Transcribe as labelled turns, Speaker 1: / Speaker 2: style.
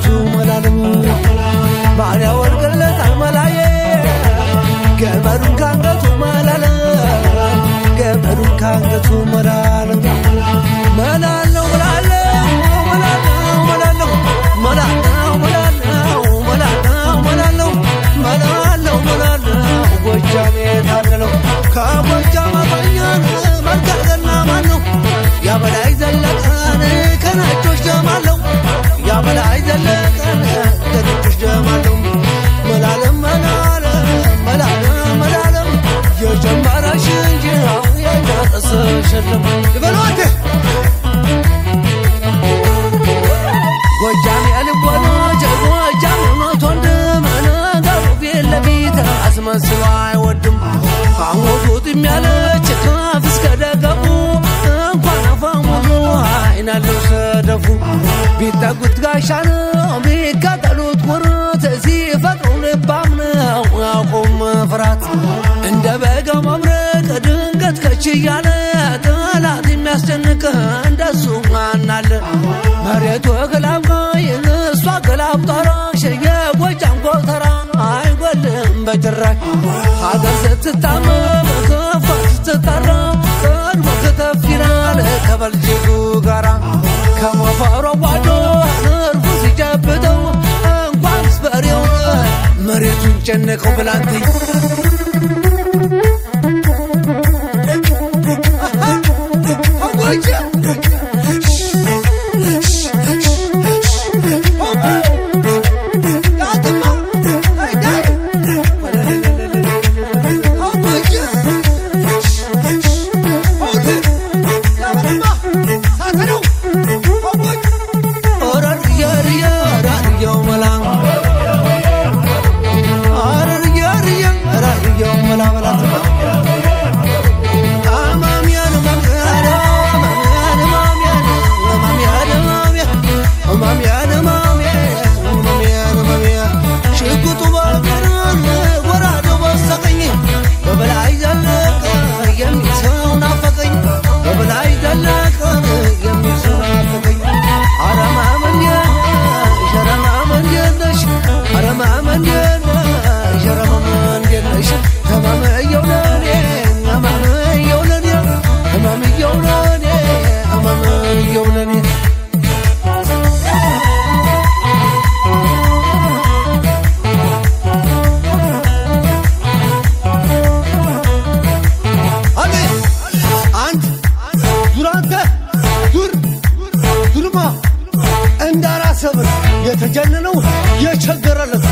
Speaker 1: ካንገቱ መላለም ባሪያ ወርቅለት አልመላዬ ገመዱን ካንገቱ መላለም ገመዱን ካንገቱ መላለም መላለው መላለው መላለው መላለው መላለው መላለው መላለው መላለው መላለው ጎጃሜ ታደለው ከጎጃም አባኛን መርካትና ማነው ያበላይ ዘለቀን ከናጮች ደማለው ያበላይ ዘለቀን ከናጮች ደማለው መላለም መላለም መላለም መላለም የጀመረሽ እንጂ ያንተሰሸለም ይበሏት ጎጃም ያልቦና ጎጃም ሞቶንደ ማናጋው ቢለቢታ አስመስሎ አይወድም አሞቱት የሚያለች ከፍ እስከ ደገፉ እንኳን አፋሙሉ አይናለው ሰደፉ ቢጠጉት ጋሻን ቢከተሉት ኩርት ሲፈጥሩ ልባም ነው አቁም ፍራት እንደ በጋው መብረቅ ድንገት ከችያለ ጠላት የሚያስጨንቅ እንደሱ ማናለ መሬቱ ግላብ እሷ ግላብ ጠራሽ የጎጃም ጎተራ አይጎልም በጭራሽ ሀገር ስትታመም ከፋት ስትጠራ ቀድሞ ከተፍ ይላል ከበልጅጉ ጋራ ከሞፈሮ ጓዶ እርፉ ሲጨብጠው እንኳንስ በሬው መሬቱን ጨነቀው ብላንተኝ እንዳራሰብ የተጀነነው የቸገረለት